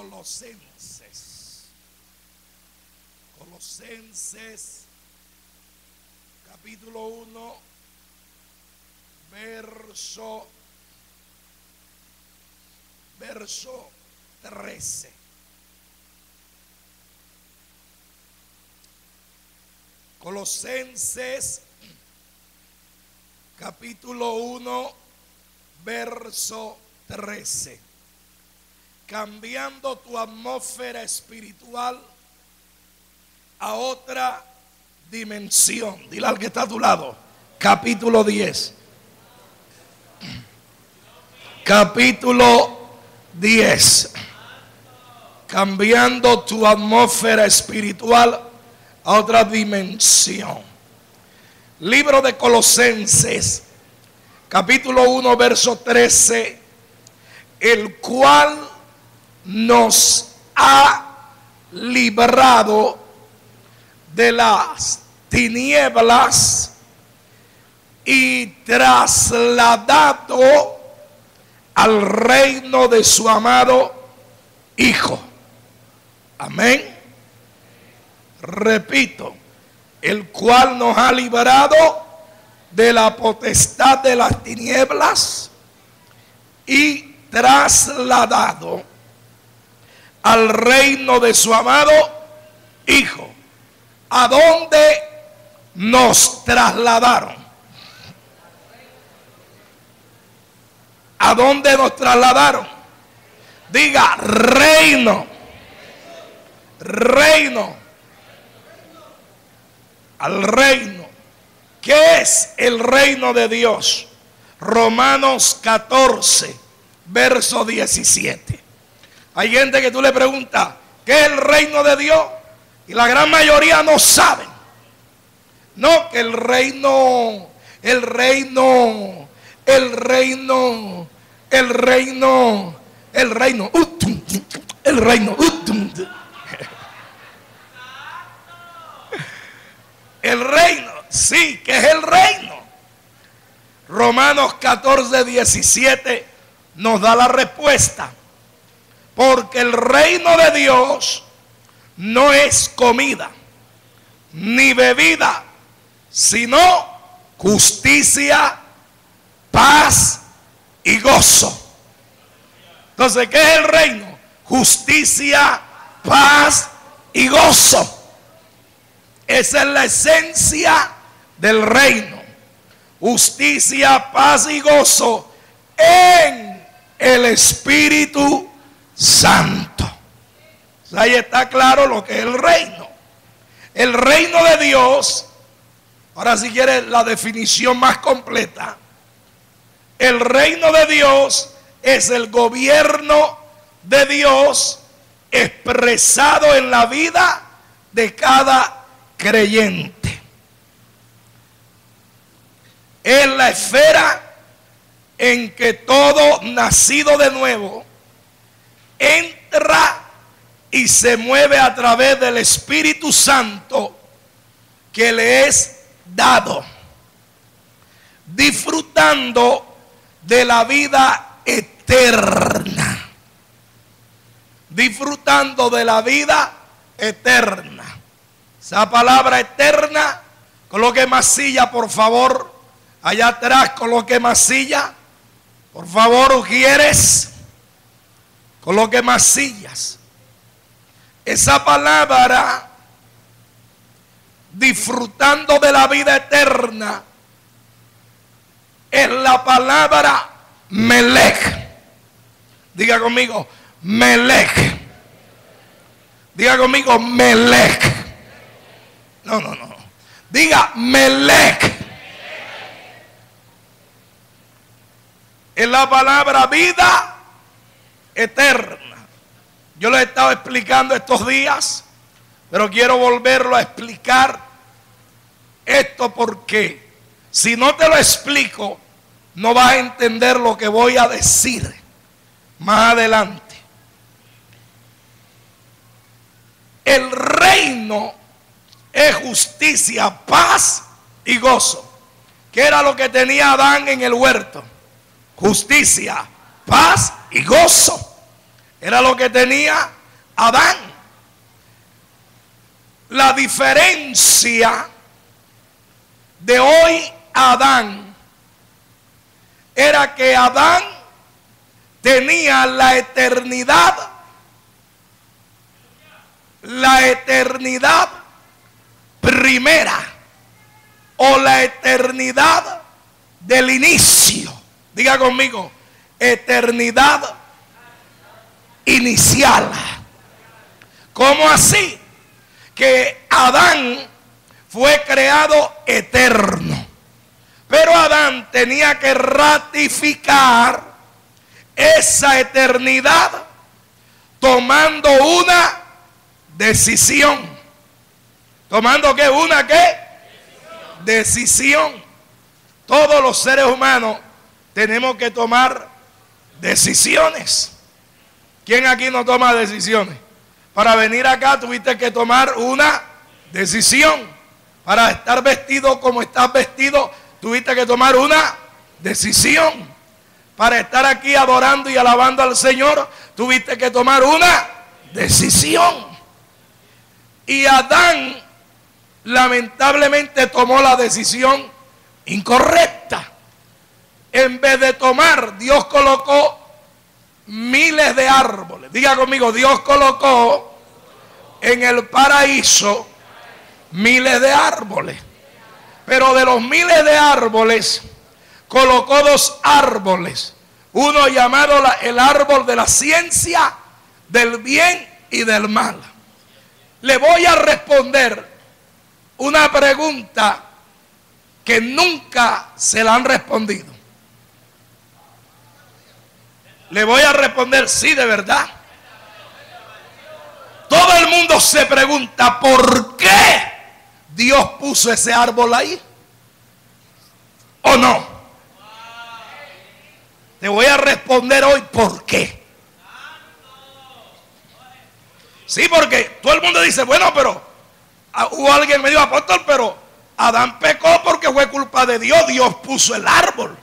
Colosenses. Colosenses capítulo 1, verso 13. Colosenses capítulo 1, verso 13. Cambiando tu atmósfera espiritual a otra dimensión. Dile al que está a tu lado. Capítulo 10. Capítulo 10. Cambiando tu atmósfera espiritual a otra dimensión. Libro de Colosenses, capítulo 1, verso 13, el cual nos ha librado de las tinieblas y trasladado al reino de su amado Hijo. Amén. Repito, el cual nos ha librado de la potestad de las tinieblas y trasladado al reino de su amado Hijo. ¿A dónde nos trasladaron? ¿A dónde nos trasladaron? Diga reino. Reino. Al reino. ¿Qué es el reino de Dios? Romanos 14, verso 17. Hay gente que tú le preguntas, ¿qué es el reino de Dios? Y la gran mayoría no saben. No, que el reino, el reino, sí, que es el reino. Romanos 14, 17 nos da la respuesta. Porque el reino de Dios no es comida ni bebida, sino justicia, paz y gozo. Entonces, ¿qué es el reino? Justicia, paz y gozo. Esa es la esencia del reino. Justicia, paz y gozo en el Espíritu Santo. Ahí está claro lo que es el reino. El reino de Dios, ahora si quieres la definición más completa, el reino de Dios es el gobierno de Dios expresado en la vida de cada creyente. Es la esfera en que todo nacido de nuevo entra y se mueve a través del Espíritu Santo que le es dado, disfrutando de la vida eterna. Disfrutando de la vida eterna. Esa palabra eterna, coloque más silla, por favor. Allá atrás, coloque más silla. Por favor, Ujieres, coloque más sillas. Esa palabra, disfrutando de la vida eterna, es la palabra Melech. Diga conmigo, Melech. Diga conmigo, Melech. No. Diga, Melech. Es la palabra vida eterna. Yo lo he estado explicando estos días, pero quiero volverlo a explicar esto porque si no te lo explico, no vas a entender lo que voy a decir más adelante. El reino es justicia, paz y gozo. ¿Qué era lo que tenía Adán en el huerto? Justicia, paz y gozo. Era lo que tenía Adán. La diferencia de hoy a Adán era que Adán tenía la eternidad primera o la eternidad del inicio. Diga conmigo, eternidad inicial. ¿Cómo así? Que Adán fue creado eterno, pero Adán tenía que ratificar esa eternidad tomando una decisión. ¿Tomando qué? ¿Una qué? Decisión. Todos los seres humanos tenemos que tomar decisiones. ¿Quién aquí no toma decisiones? Para venir acá tuviste que tomar una decisión. Para estar vestido como estás vestido, tuviste que tomar una decisión. Para estar aquí adorando y alabando al Señor, tuviste que tomar una decisión. Y Adán lamentablemente tomó la decisión incorrecta. En vez de tomar, Dios colocó miles de árboles. Diga conmigo, Dios colocó en el paraíso miles de árboles. Pero de los miles de árboles, colocó dos árboles. Uno llamado el árbol de la ciencia del bien y del mal. Le voy a responder una pregunta que nunca se la han respondido. Le voy a responder, sí, de verdad. Todo el mundo se pregunta por qué Dios puso ese árbol ahí. ¿O no? Te voy a responder hoy por qué. Sí, porque todo el mundo dice, bueno, pero hubo alguien que me dijo, apóstol, pero Adán pecó porque fue culpa de Dios. Dios puso el árbol.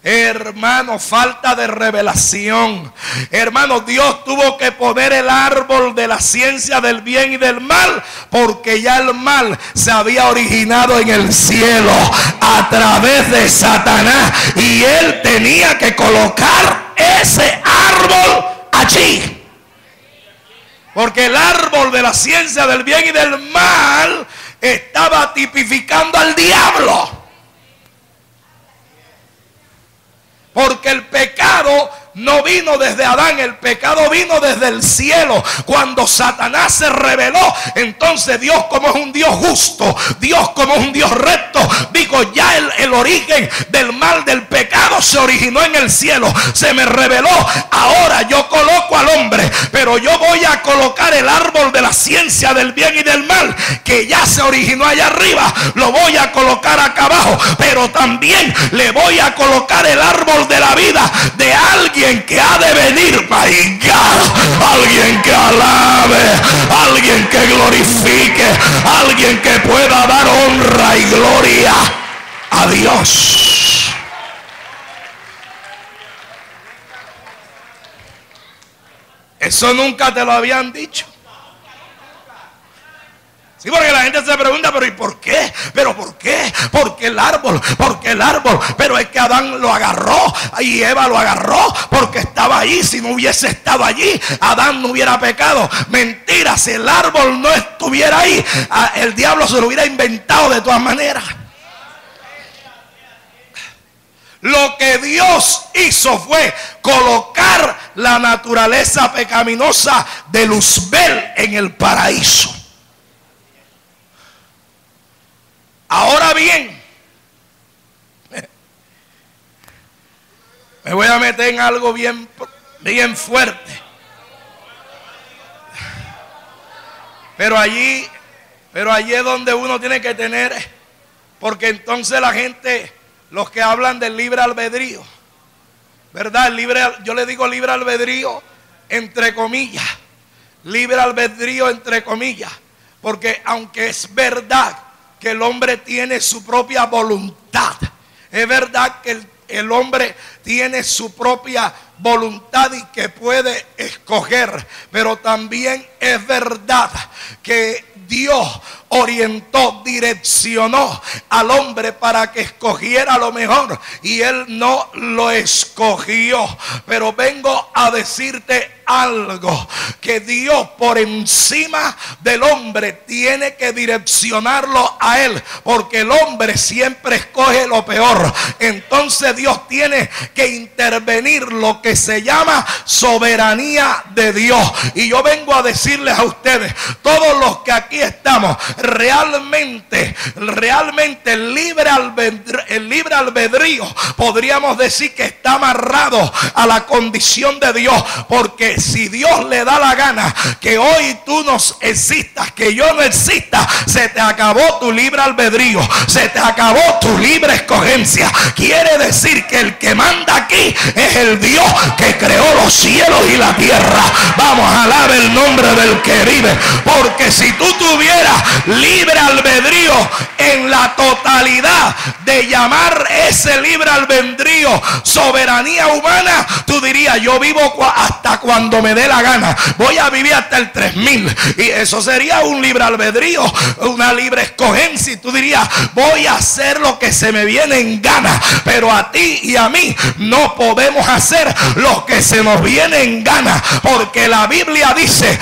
Hermano, falta de revelación. Hermano, Dios tuvo que poner el árbol de la ciencia del bien y del mal, porque ya el mal se había originado en el cielo a través de Satanás, y él tenía que colocar ese árbol allí, porque el árbol de la ciencia del bien y del mal estaba tipificando al diablo. Porque el pecado no vino desde Adán, el pecado vino desde el cielo. Cuando Satanás se rebeló, entonces Dios, como es un Dios justo, Dios como es un Dios recto, digo, ya el origen del mal, del pecado, se originó en el cielo, se me reveló. Ahora yo coloco al hombre, pero yo voy a colocar el árbol de la ciencia del bien y del mal, que ya se originó allá arriba, lo voy a colocar acá abajo, pero también le voy a colocar el árbol de la vida de alguien que ha de venir, my God, alguien que alabe, alguien que glorifique, alguien que pueda dar honra y gloria a Dios. Eso nunca te lo habían dicho. Sí, porque la gente se pregunta, pero ¿y por qué? ¿Pero por qué? Porque el árbol, pero es que Adán lo agarró y Eva lo agarró porque estaba allí. Si no hubiese estado allí, Adán no hubiera pecado. Mentira, si el árbol no estuviera ahí, el diablo se lo hubiera inventado de todas maneras. Lo que Dios hizo fue colocar la naturaleza pecaminosa de Luzbel en el paraíso. Ahora bien, me voy a meter en algo bien fuerte. Pero allí es donde uno tiene que tener, porque entonces la gente, los que hablan del libre albedrío, ¿verdad? Yo le digo libre albedrío entre comillas, libre albedrío entre comillas, porque aunque es verdad que el hombre tiene su propia voluntad, Es verdad que el hombre tiene su propia voluntad y que puede escoger, pero también es verdad que Dios orientó, direccionó al hombre para que escogiera lo mejor y él no lo escogió. Pero vengo a decirte algo, que Dios por encima del hombre tiene que direccionarlo a él, porque el hombre siempre escoge lo peor. Entonces Dios tiene que intervenir, lo que se llama soberanía de Dios. Y yo vengo a decirles a ustedes, todos los que aquí estamos, realmente el libre albedrío podríamos decir que está amarrado a la condición de Dios, porque si Dios le da la gana que hoy tú no existas, que yo no exista, se te acabó tu libre albedrío, se te acabó tu libre escogencia. Quiere decir que el que manda aquí es el Dios que creó los cielos y la tierra. Vamos a alabar el nombre del que vive, porque si tú tuvieras libre albedrío en la totalidad de llamar ese libre albedrío soberanía humana, tú dirías: yo vivo hasta cuando me dé la gana, voy a vivir hasta el 3000, y eso sería un libre albedrío, una libre escogencia, y tú dirías: voy a hacer lo que se me viene en gana. Pero a ti y a mí no podemos hacer lo que se nos viene en gana, porque la Biblia dice